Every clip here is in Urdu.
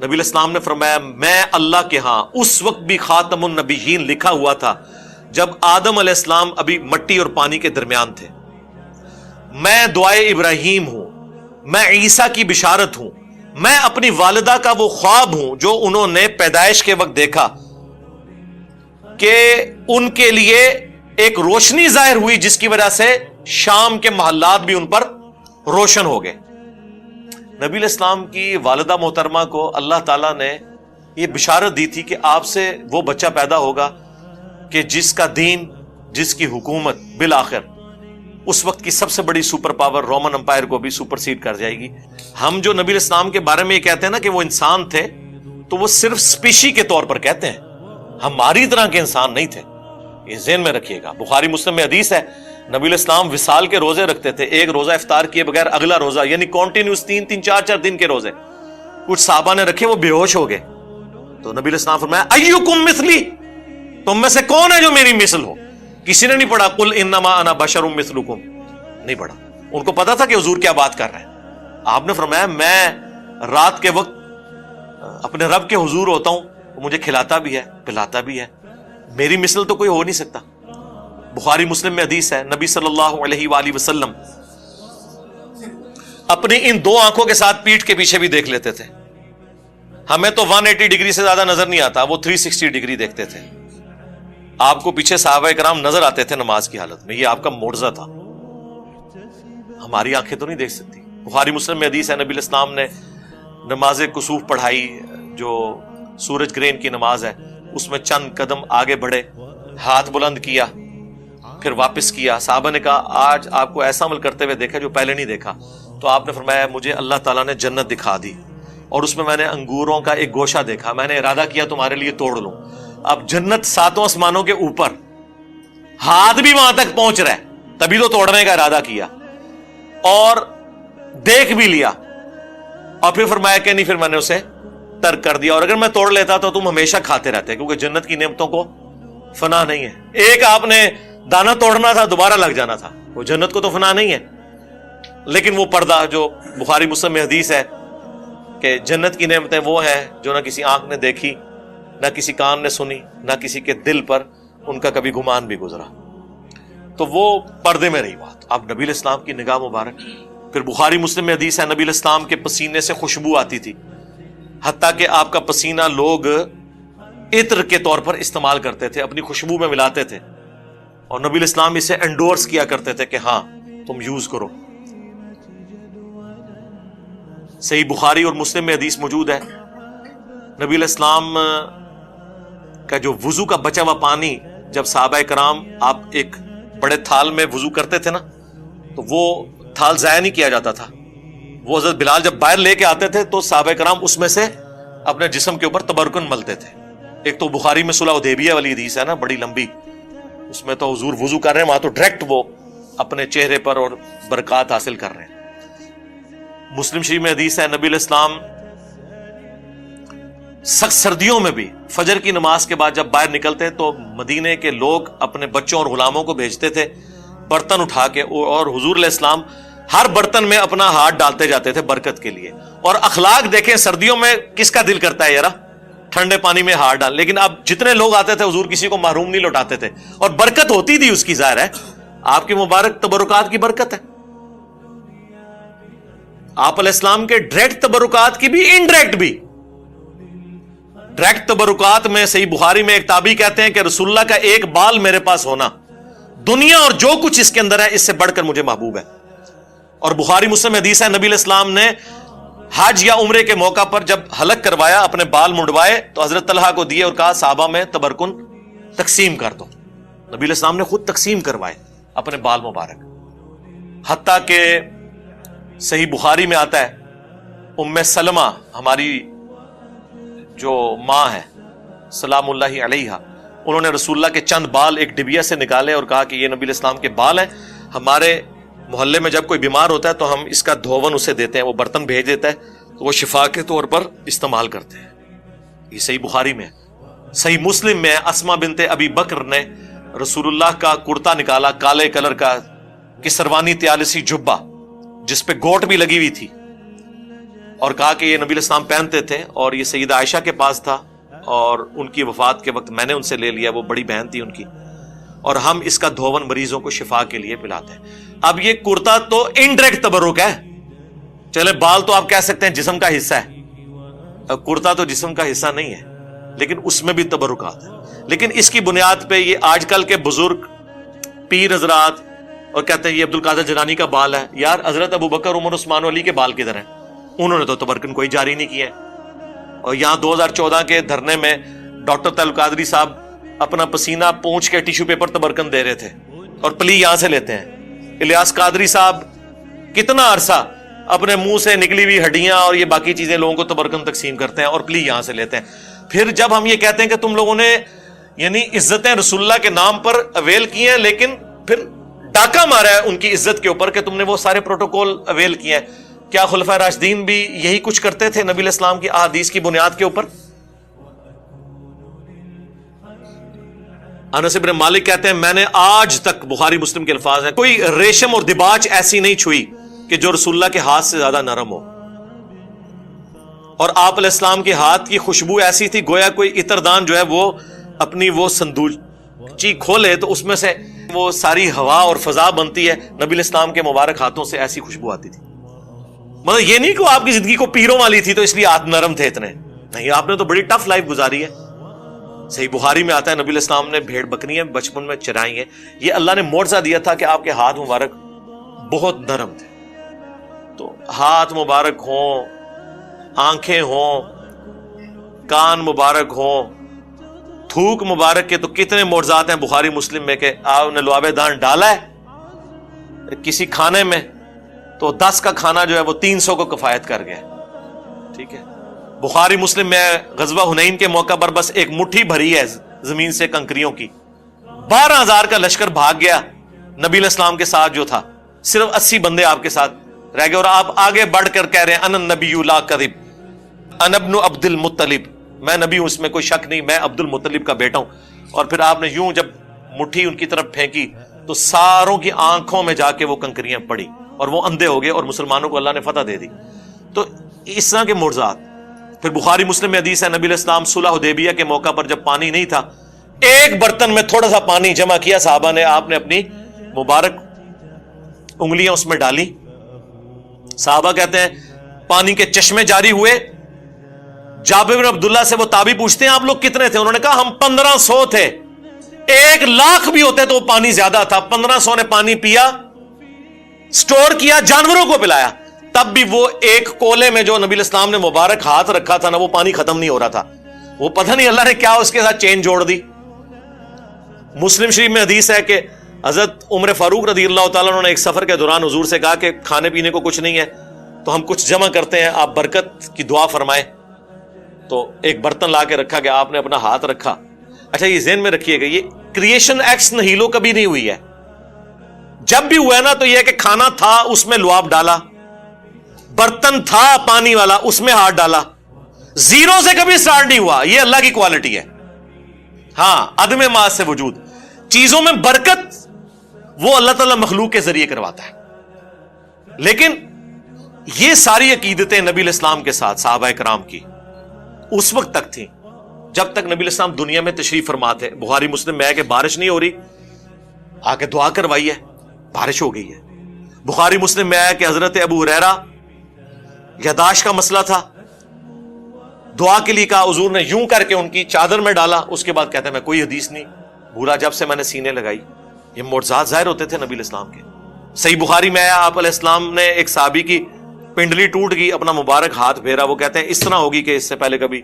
نبی علیہ السلام نے فرمایا میں اللہ کے ہاں اس وقت بھی خاتم النبیین لکھا ہوا تھا جب آدم علیہ السلام ابھی مٹی اور پانی کے درمیان تھے، میں دعائے ابراہیم ہوں، میں عیسیٰ کی بشارت ہوں، میں اپنی والدہ کا وہ خواب ہوں جو انہوں نے پیدائش کے وقت دیکھا کہ ان کے لیے ایک روشنی ظاہر ہوئی جس کی وجہ سے شام کے محلات بھی ان پر روشن ہو گئے۔ نبی علیہ السلام کی والدہ محترمہ کو اللہ تعالیٰ نے یہ بشارت دی تھی کہ آپ سے وہ بچہ پیدا ہوگا کہ جس کا دین، جس کی حکومت بالآخر اس وقت کی سب سے بڑی سپر پاور رومن امپائر کو بھی سپرسیڈ کر جائے گی۔ ہم جو نبی علیہ السلام کے بارے میں یہ کہتے ہیں نا کہ وہ انسان تھے، تو وہ صرف سپیشی کے طور پر کہتے ہیں، ہماری طرح کے انسان نہیں تھے، یہ ذہن میں رکھیے گا۔ بخاری مسلم میں حدیث ہے نبی علیہ السلام وصال کے روزے رکھتے تھے، ایک روزہ افطار کیے بغیر اگلا روزہ، یعنی کنٹینیوس 3 4 دن کے روزے۔ کچھ صحابہ نے رکھے، وہ بے ہوش ہو گئے، تو نبی علیہ السلام فرمایا ایکم مثلی، تم میں سے کون ہے جو میری مثل ہو؟ کسی نے نہیں پڑھا قل انما انا بشر مثلکم، نہیں پڑھا، ان کو پتا تھا کہ حضور کیا بات کر رہے ہیں۔ آپ نے فرمایا میں رات کے وقت اپنے رب کے حضور ہوتا ہوں، وہ مجھے کھلاتا بھی ہے پلاتا بھی ہے، میری مثل تو کوئی ہو نہیں سکتا۔ بخاری مسلم میں حدیث ہے نبی صلی اللہ علیہ وآلہ وسلم اپنی ان 2 آنکھوں کے ساتھ پیٹھ کے پیچھے بھی دیکھ لیتے تھے، ہمیں تو 180 ڈگری سے زیادہ نظر نہیں آتا، وہ 360 ڈگری دیکھتے تھے۔ آپ کو پیچھے صحابہ کرام نظر آتے تھے نماز کی حالت میں، یہ آپ کا معجزہ تھا، ہماری آنکھیں تو نہیں دیکھ سکتی۔ بخاری مسلم میں حدیث ہے نبی علیہ السلام نے نماز کسوف پڑھائی، جو سورج گرہن کی نماز ہے، اس میں چند قدم آگے بڑھے، ہاتھ بلند کیا، پھر واپس کیا۔ صحابہ نے کہا آج آپ کو ایسا عمل کرتے ہوئے دیکھا جو پہلے نہیں دیکھا، تو آپ نے فرمایا مجھے اللہ تعالیٰ نے جنت دکھا دی اور اس میں نے انگوروں کا ایک گوشہ دیکھا، میں نے ارادہ کیا تمہارے لیے توڑ لوں۔ اب جنت 7 آسمانوں کے اوپر، ہاتھ بھی وہاں تک پہنچ رہا ہے، تبھی تو توڑنے کا ارادہ کیا اور دیکھ بھی لیا، اور پھر فرمایا کہ نہیں، پھر میں نے اسے ترک کر دیا، اور اگر میں توڑ لیتا تو تم ہمیشہ کھاتے رہتے، کیونکہ جنت کی نعمتوں کو فنا نہیں ہے۔ ایک آپ نے دانا توڑنا تھا، دوبارہ لگ جانا تھا، وہ جنت کو تو فنا نہیں ہے۔ لیکن وہ پردہ جو بخاری مسلم میں حدیث ہے کہ جنت کی نعمتیں وہ ہیں جو نہ کسی آنکھ نے دیکھی، نہ کسی کان نے سنی، نہ کسی کے دل پر ان کا کبھی گمان بھی گزرا، تو وہ پردے میں رہی بات۔ اب نبی علیہ السلام کی نگاہ مبارک، پھر بخاری مسلم میں حدیث ہے نبی علیہ السلام کے پسینے سے خوشبو آتی تھی، حتیٰ کہ آپ کا پسینہ لوگ عطر کے طور پر استعمال کرتے تھے، اپنی خوشبو میں ملاتے تھے، اور نبی علیہ السلام اسے انڈورس کیا کرتے تھے کہ ہاں تم یوز کرو۔ صحیح بخاری اور مسلم میں حدیث موجود ہے نبی علیہ السلام کا جو وضو کا بچا ہوا پانی، جب صحابہ کرام آپ ایک بڑے تھال میں وضو کرتے تھے نا، تو وہ تھال ضائع نہیں کیا جاتا تھا، وہ حضرت بلال جب باہر لے کے آتے تھے تو صحابہ کرام اس میں سے اپنے جسم کے اوپر تبرکن ملتے تھے۔ ایک تو بخاری میں صلح حدیبیہ والی حدیث ہے نا، بڑی لمبی، اس میں تو حضور وضو کر رہے ہیں، وہاں تو ڈائریکٹ وہ اپنے چہرے پر اور برکات حاصل کر رہے ہیں۔ مسلم شریف میں حدیث ہے نبی علیہ السلام سخت سردیوں میں بھی فجر کی نماز کے بعد جب باہر نکلتے تو مدینے کے لوگ اپنے بچوں اور غلاموں کو بھیجتے تھے برتن اٹھا کے، اور حضور علیہ السلام ہر برتن میں اپنا ہاتھ ڈالتے جاتے تھے برکت کے لیے۔ اور اخلاق دیکھیں، سردیوں میں کس کا دل کرتا ہے یارا ٹھنڈے پانی میں ہاتھ ڈال، لیکن اب جتنے لوگ آتے تھے حضور کسی کو محروم نہیں لوٹاتے تھے، اور برکت ہوتی تھی اس کی، ظاہر ہے آپ کی مبارک تبرکات کی برکت ہے۔ آپ علیہ السلام کے ڈائریکٹ تبرکات کی بھی، انڈائریکٹ بھی۔ ڈائریکٹ تبرکات میں صحیح بخاری میں ایک تابعی کہتے ہیں کہ رسول اللہ کا ایک بال میرے پاس ہونا دنیا اور جو کچھ اس کے اندر ہے اس سے بڑھ کر مجھے محبوب ہے۔ اور بخاری مسلم حدیث ہے نبی علیہ السلام نے حج یا عمرے کے موقع پر جب حلق کروایا، اپنے بال منڈوائے تو حضرت طلحہ کو دیے اور کہا صحابہ میں تبرکن تقسیم کر دو۔ نبی علیہ السلام نے خود تقسیم کروائے اپنے بال مبارک، حتیٰ کہ صحیح بخاری میں آتا ہے ام سلمہ ہماری جو ماں ہے سلام اللہ علیہا، انہوں نے رسول اللہ کے چند بال ایک ڈبیا سے نکالے اور کہا کہ یہ نبی علیہ السلام کے بال ہیں، ہمارے محلے میں جب کوئی بیمار ہوتا ہے تو ہم اس کا دھون اسے دیتے ہیں، وہ برتن بھیج دیتا ہے تو وہ شفا کے طور پر استعمال کرتے ہیں۔ یہ صحیح بخاری میں ہے۔ صحیح مسلم میں اسما بنت ابی بکر نے رسول اللہ کا کرتا نکالا، کالے کلر کا کسروانی تیالسی جبہ جس پہ گوٹ بھی لگی ہوئی تھی، اور کہا کہ یہ نبی الاسلام پہنتے تھے اور یہ سیدہ عائشہ کے پاس تھا اور ان کی وفات کے وقت میں نے ان سے لے لیا، وہ بڑی بہن تھی ان کی، اور ہم اس کا دھون مریضوں کو شفا کے لیے پلاتے ہیں۔ اب یہ کرتا تو انڈائریکٹ تبرک ہے، چلے بال تو آپ کہہ سکتے ہیں جسم کا حصہ ہے، کرتا تو جسم کا حصہ نہیں ہے، لیکن اس میں بھی تبرکات ہے۔ لیکن اس کی بنیاد پہ یہ آج کل کے بزرگ پیر حضرات اور کہتے ہیں یہ عبد القادر جیلانی کا بال ہے، یار حضرت ابو بکر عمر عثمان علی کے بال کدھر ہیں؟ انہوں نے تو تبرکن کوئی جاری نہیں کیا ہے۔ اور یہاں 2014 کے دھرنے میں ڈاکٹر طیب القادری صاحب اپنا پسینہ پونچھ کے ٹیشو پیپر تبرکن دے رہے تھے اور پلی یہاں سے لیتے ہیں۔ الیاس قادری صاحب کتنا عرصہ اپنے منہ سے نکلی ہوئی ہڈیاں اور یہ باقی چیزیں لوگوں کو تبرکن تقسیم کرتے ہیں اور پلی یہاں سے لیتے ہیں۔ پھر جب ہم یہ کہتے ہیں کہ تم لوگوں نے یعنی عزتیں رسول اللہ کے نام پر اویل کی ہیں، لیکن پھر ڈاکہ مارا ہے ان کی عزت کے اوپر کہ تم نے وہ سارے پروٹوکول اویل کیے ہیں، کیا خلفائے راشدین بھی یہی کچھ کرتے تھے نبی الاسلام کی احادیث کی بنیاد کے اوپر؟ انس بن مالک کہتے ہیں میں نے آج تک، بخاری مسلم کے الفاظ ہیں، کوئی ریشم اور دباچ ایسی نہیں چھوئی کہ جو رسول اللہ کے ہاتھ سے زیادہ نرم ہو، اور آپ علیہ السلام کے ہاتھ کی خوشبو ایسی تھی گویا کوئی عطردان جو ہے وہ اپنی وہ صندوقچی کھولے تو اس میں سے وہ ساری ہوا اور فضا بنتی ہے، نبی الاسلام کے مبارک ہاتھوں سے ایسی خوشبو آتی تھی۔ مطلب یہ نہیں کہ آپ کی زندگی کو پیروں والی تھی تو اس لیے ہاتھ نرم تھے اتنے، نہیں، آپ نے تو بڑی ٹف لائف گزاری ہے۔ صحیح بخاری میں آتا ہے نبی الاسلام نے بھیڑ بکریاں بچپن میں چرائی ہیں، یہ اللہ نے معجزہ دیا تھا کہ آپ کے ہاتھ مبارک بہت نرم تھے۔ تو ہاتھ مبارک ہوں، آنکھیں ہوں، کان مبارک ہوں، تھوک مبارک کے تو کتنے معجزات ہیں بخاری مسلم میں کہ آپ نے لعاب دان ڈالا ہے کسی کھانے میں تو 10 کا کھانا جو ہے وہ 300 کو کفایت کر گیا۔ ٹھیک ہے، بخاری مسلم میں غزوہ حنین کے موقع پر بس ایک مٹھی بھری ہے زمین سے کنکریوں کی، 12,000 کا لشکر بھاگ گیا، نبی علیہ السلام کے ساتھ جو تھا صرف 80 بندے آپ کے ساتھ رہ گئے، اور آپ آگے بڑھ کر کہہ رہے ہیں انا النبی لا کذب انا ابن عبد المطلب، میں نبی ہوں، اس میں کوئی شک نہیں، میں عبد المطلب کا بیٹا ہوں۔ اور پھر آپ نے یوں جب مٹھی ان کی طرف پھینکی تو ساروں کی آنکھوں میں جا کے وہ کنکریاں پڑی اور وہ اندھے ہو گئے اور مسلمانوں کو اللہ نے فتح دے دی۔ تو اس طرح کے معجزات۔ پھر بخاری مسلم میں حدیث ہے نبی علیہ السلام صلح حدیبیہ کے موقع پر جب پانی نہیں تھا، ایک برتن میں تھوڑا سا پانی جمع کیا صحابہ نے، آپ نے اپنی مبارک انگلیاں اس میں ڈالی، صحابہ کہتے ہیں پانی کے چشمے جاری ہوئے۔ جابر بن عبداللہ سے وہ تابعی پوچھتے ہیں آپ لوگ کتنے تھے؟ انہوں نے کہا ہم 1500 تھے، 1,00,000 بھی ہوتے تو وہ پانی زیادہ تھا، 1500 نے پانی پیا، سٹور کیا، جانوروں کو پلایا، تب بھی وہ ایک کولے میں جو نبی علیہ السلام نے مبارک ہاتھ رکھا تھا نا، وہ پانی ختم نہیں ہو رہا تھا، وہ پتہ نہیں اللہ نے کیا اس کے ساتھ چین جوڑ دی۔ مسلم شریف میں حدیث ہے کہ حضرت عمر فاروق رضی اللہ تعالیٰ عنہ نے ایک سفر کے دوران حضور سے کہا کہ کھانے پینے کو کچھ نہیں ہے تو ہم کچھ جمع کرتے ہیں، آپ برکت کی دعا فرمائیں۔ تو ایک برتن لا کے رکھا گیا، آپ نے اپنا ہاتھ رکھا۔ اچھا یہ ذہن میں رکھیے گا، یہ کریشن ایکس نہیلو کبھی نہیں ہوئی ہے، جب بھی ہوا ہے نا تو یہ کہ کھانا تھا اس میں لعاب ڈالا، برتن تھا پانی والا اس میں ہاتھ ڈالا، زیرو سے کبھی سٹارٹ نہیں ہوا، یہ اللہ کی کوالٹی ہے۔ ہاں، عدم ماس سے وجود، چیزوں میں برکت وہ اللہ تعالیٰ مخلوق کے ذریعے کرواتا ہے۔ لیکن یہ ساری عقیدتیں نبی علیہ السلام کے ساتھ صحابہ کرام کی اس وقت تک تھیں جب تک نبی علیہ السلام دنیا میں تشریف فرما تھے۔ بخاری مسلم میں ہے کہ بارش نہیں ہو رہی، آ کے دعا کروائی ہے، بارش ہو گئی ہے۔ بخاری مسلم میں ہے کہ حضرت ابو ہریرہ یاداشت کا مسئلہ تھا، دعا کے لیے کہا، حضور نے یوں کر کے ان کی چادر میں ڈالا، اس کے بعد کہتے ہیں میں کوئی حدیث نہیں بھولا جب سے میں نے سینے لگائی۔ یہ معجزات ظاہر ہوتے تھے نبی علیہ السلام کے۔ صحیح بخاری میں ہے آپ علیہ السلام نے ایک صحابی کی پنڈلی ٹوٹ گئی، اپنا مبارک ہاتھ پھیرا، وہ کہتے ہیں اس طرح ہوگی کہ اس سے پہلے کبھی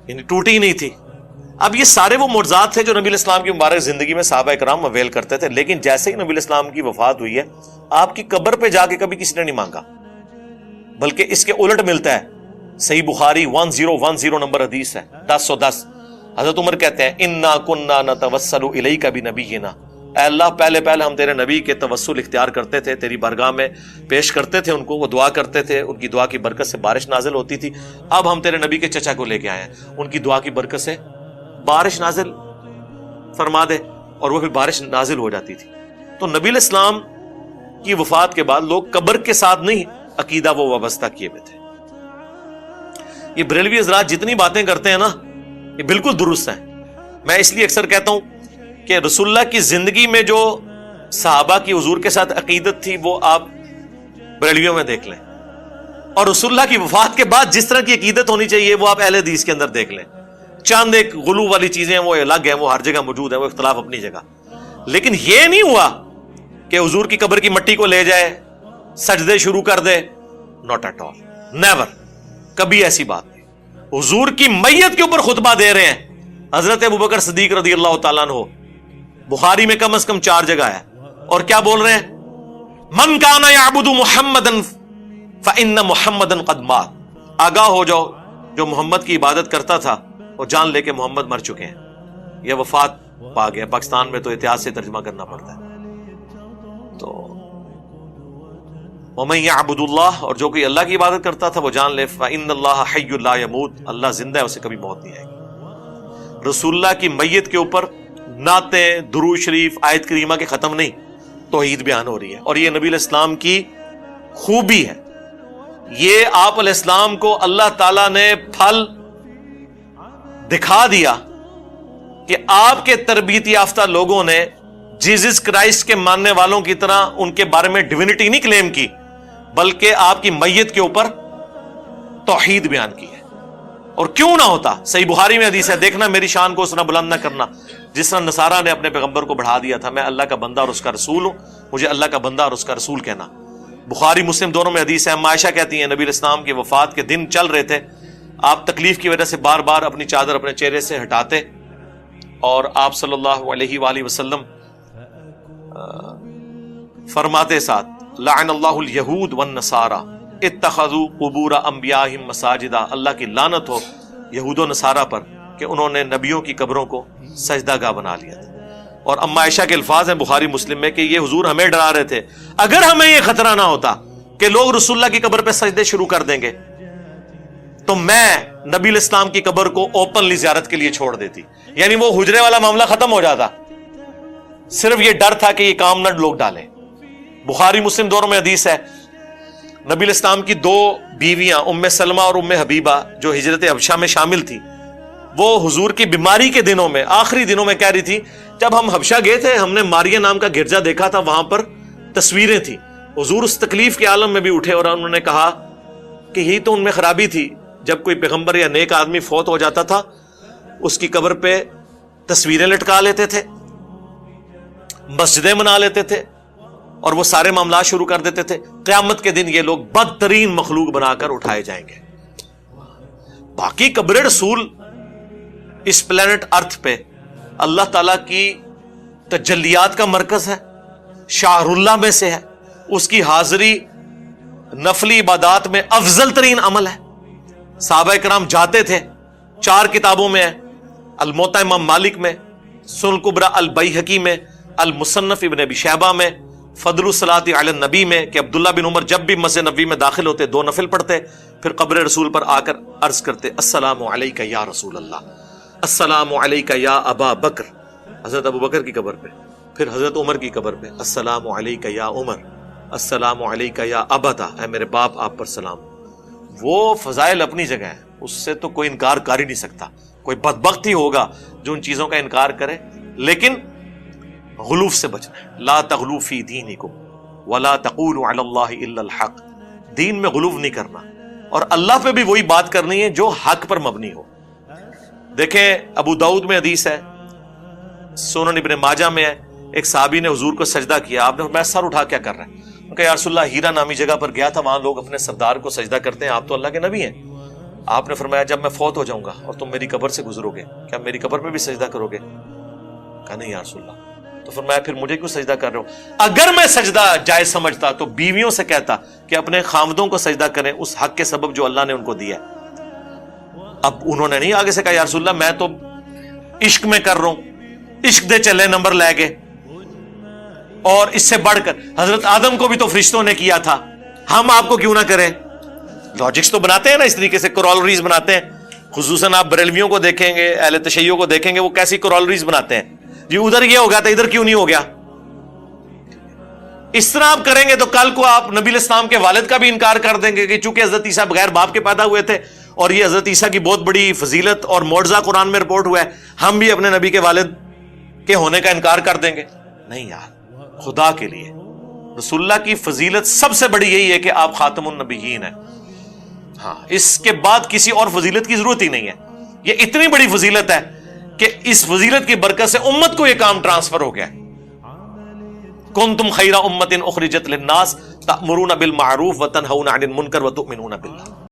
یعنی ٹوٹی ہی نہیں تھی۔ اب یہ سارے وہ معجزات تھے جو نبی علیہ السلام کی مبارک زندگی میں صحابہ کرام اویل کرتے تھے، لیکن جیسے ہی نبی علیہ السلام کی وفات ہوئی ہے آپ کی قبر پہ جا کے کبھی کسی نے نہیں مانگا، بلکہ اس کے الٹ ملتا ہے۔ صحیح بخاری 1010 نمبر حدیث ہے 1010، حضرت عمر کہتے ہیں انا کنا نتوسل الیک بنبینا، اے اللہ پہلے ہم تیرے نبی کے توسل اختیار کرتے تھے، تیری بارگاہ میں پیش کرتے تھے ان کو، وہ دعا کرتے تھے، ان کی دعا کی برکت سے بارش نازل ہوتی تھی۔ اب ہم تیرے نبی کے چچا کو لے کے آئے ہیں، ان کی دعا کی برکت سے بارش نازل فرما دے، اور وہ پھر بارش نازل ہو جاتی تھی۔ تو نبی علیہ السلام کی وفات کے بعد لوگ قبر کے ساتھ نہیں عقیدہ وہ وابستہ کیے ہوئے تھے، یہ بریلوی حضرات جتنی باتیں کرتے ہیں نا یہ بالکل درست ہیں. میں اس لیے اکثر کہتا ہوں کہ رسول اللہ کی زندگی میں جو صحابہ کی حضور کے ساتھ عقیدت تھی وہ آپ بریلویوں میں دیکھ لیں, اور رسول اللہ کی وفات کے بعد جس طرح کی عقیدت ہونی چاہیے وہ آپ اہل حدیث کے اندر دیکھ لیں. چاند ایک غلو والی چیزیں ہیں وہ الگ ہیں, وہ ہر جگہ موجود ہیں, وہ اختلاف اپنی جگہ, لیکن یہ نہیں ہوا کہ حضور کی قبر کی مٹی کو لے جائے سجدے شروع کر دے. ناٹ ایٹ آل, نیور, کبھی ایسی بات نہیں. حضور کی میت کے اوپر خطبہ دے رہے ہیں حضرت ابوبکر صدیق رضی اللہ تعالیٰ عنہ, بخاری میں کم از کم 4 جگہ ہے, اور کیا بول رہے ہیں؟ من کان یعبد محمدا فإن محمدا قد مات. آگاہ ہو جاؤ, جو محمد کی عبادت کرتا تھا وہ جان لے کے محمد مر چکے ہیں, یہ وفات پا گیا. پاکستان میں تو اتہاس سے ترجمہ کرنا پڑتا ہے. تو ومن یعبد اللہ, اور جو کوئی اللہ کی عبادت کرتا تھا وہ جان لے فإن اللہ حی لا یموت, اللہ زندہ ہے, اسے کبھی موت نہیں آئے گی. رسول اللہ کی میت کے اوپر نعتیں, درود شریف, آیت کریمہ کے ختم نہیں, توحید بیان ہو رہی ہے, اور یہ نبی علیہ السلام کی خوبی ہے. یہ آپ علیہ السلام کو اللہ تعالیٰ نے پھل دکھا دیا کہ آپ کے تربیت یافتہ لوگوں نے جیزس کرائسٹ کے ماننے والوں کی طرح ان کے بارے میں ڈیوینٹی نہیں کلیم کی, بلکہ آپ کی میت کے اوپر توحید بیان کی ہے. اور کیوں نہ ہوتا, صحیح بخاری میں حدیث ہے, دیکھنا میری شان کو اس طرح بلند نہ کرنا جس طرح نصارہ نے اپنے پیغمبر کو بڑھا دیا تھا. میں اللہ کا بندہ اور اس کا رسول ہوں, مجھے اللہ کا بندہ اور اس کا رسول کہنا. بخاری مسلم دونوں میں حدیث ہے. عائشہ کہتی ہیں نبی علیہ السلام کی وفات کے دن چل رہے تھے, آپ تکلیف کی وجہ سے بار بار اپنی چادر اپنے چہرے سے ہٹاتے, اور آپ صلی اللہ علیہ وآلہ وسلم فرماتے ساتھ لعن اللہ الیہود والنصارى اتخذوا قبور انبیائہم مساجدا, اللہ کی لعنت ہو یہود و نصارہ پر کہ انہوں نے نبیوں کی قبروں کو سجدہ گاہ بنا لیا تھا. اور اما عائشہ کے الفاظ ہیں بخاری مسلم میں کہ یہ حضور ہمیں ڈرا رہے تھے, اگر ہمیں یہ خطرہ نہ ہوتا کہ لوگ رسول اللہ کی قبر پہ سجدے شروع کر دیں گے تو میں نبی علیہ السلام کی قبر کو اوپنلی زیارت کے لیے چھوڑ دیتی. یعنی وہ حجرے والا معاملہ ختم ہو جاتا, صرف یہ ڈر تھا کہ یہ کام نہ لوگ ڈالیں. بخاری مسلم دونوں میں حدیث ہے, نبی علیہ السلام کی 2 بیویاں ام سلمہ اور ام حبیبہ جو ہجرت حبشہ میں شامل تھی, وہ حضور کی بیماری کے دنوں میں, آخری دنوں میں کہہ رہی تھی جب ہم حبشہ گئے تھے ہم نے ماریہ نام کا گرجا دیکھا تھا, وہاں پر تصویریں تھیں. حضور اس تکلیف کے عالم میں بھی اٹھے اور انہوں نے کہا کہ یہی تو ان میں خرابی تھی, جب کوئی پیغمبر یا نیک آدمی فوت ہو جاتا تھا اس کی قبر پہ تصویریں لٹکا لیتے تھے, مسجدیں بنا لیتے تھے, اور وہ سارے معاملات شروع کر دیتے تھے. قیامت کے دن یہ لوگ بدترین مخلوق بنا کر اٹھائے جائیں گے. باقی قبر رسول اس پلانٹ ارتھ پہ اللہ تعالیٰ کی تجلیات کا مرکز ہے, شاہر اللہ میں سے ہے, اس کی حاضری نفلی عبادات میں افضل ترین عمل ہے. صحابہ کرام جاتے تھے, 4 کتابوں میں ہے, الموطا امام مالک میں, سنن کبریٰ البیہقی میں, المصنف ابن ابی شیبہ میں, فضل الصلاۃ علی النبی میں کہ عبداللہ بن عمر جب بھی مسجد نبوی میں داخل ہوتے 2 نفل پڑھتے, پھر قبر رسول پر آ کر عرض کرتے السلام علیک یا رسول اللہ, السلام علیک یا ابا بکر, حضرت ابو بکر کی قبر پہ, پھر حضرت عمر کی قبر پہ السلام علیک یا عمر, السلام علیک یا ابتا, اے میرے باپ آپ پر سلام. وہ فضائل اپنی جگہ ہیں, اس سے تو کوئی انکار کر ہی نہیں سکتا. کوئی بدبخت ہی ہوگا جو ان چیزوں کا انکار کرے, لیکن غلوف سے بچنا ہے. لا تغلو فی دینکم ولا تقولوا علی اللہ الا الحق, دین میں غلوف نہیں کرنا, اور اللہ پہ بھی وہی بات کرنی ہے جو حق پر مبنی ہو. دیکھیں ابو داؤد میں حدیث ہے, سنن ابن ماجہ میں ہے, ایک صحابی نے حضور کو سجدہ کیا, آپ نے فرمایا سر اٹھا کیا کر رہے ہیں؟ کہ یا رسول اللہ ہیرا نامی جگہ پر گیا تھا, وہاں لوگ اپنے سردار کو سجدہ کرتے ہیں, آپ تو اللہ کے نبی ہیں. آپ نے فرمایا جب میں فوت ہو جاؤں گا اور تم میری قبر سے گزرو گے کیا میری قبر پہ بھی سجدہ کرو گے؟ کہا نہیں یا رسول اللہ. تو فرمایا پھر مجھے کیوں سجدہ کر رہے ہو؟ اگر میں سجدہ جائز سمجھتا تو بیویوں سے کہتا کہ اپنے خامدوں کو سجدہ کریں اس حق کے سبب جو اللہ نے ان کو دیا ہے. اب انہوں نے نہیں آگے سے کہا یا رسول اللہ میں تو عشق میں کر رہا ہوں, عشق دے چلے نمبر لے گئے, اور اس سے بڑھ کر حضرت آدم کو بھی تو فرشتوں نے کیا تھا, ہم آپ کو کیوں نہ کریں؟ لاجکس تو بناتے ہیں نا, اس طریقے سے کرولریز بناتے ہیں. خصوصاً آپ بریلویوں کو دیکھیں گے, اہل تشیع کو دیکھیں گے, وہ کیسی کرولریز بناتے ہیں. جی ادھر یہ ہو گیا تھا ادھر کیوں نہیں ہو گیا؟ اس طرح آپ کریں گے تو کل کو آپ نبی علیہ السلام کے والد کا بھی انکار کر دیں گے کہ چونکہ حضرت عیسیٰ بغیر باپ کے پیدا ہوئے تھے, اور یہ حضرت عیسیٰ کی بہت بڑی فضیلت اور معجزہ قرآن میں رپورٹ ہوا ہے، ہم بھی اپنے نبی کے والد کے ہونے کا انکار کر دیں گے؟ نہیں یار، خدا کے لیے رسول اللہ کی فضیلت سب سے بڑی یہی ہے کہ آپ خاتم النبیین ہیں. ہاں، اس کے بعد کسی اور فضیلت کی ضرورت ہی نہیں ہے. یہ اتنی بڑی فضیلت ہے کہ اس فضیلت کی برکت سے امت کو یہ کام ٹرانسفر ہو گیا. کنتم خیر امۃ اخرجت للناس تأمرون بالمعروف وتنہون عن المنکر وتؤمنون باللہ.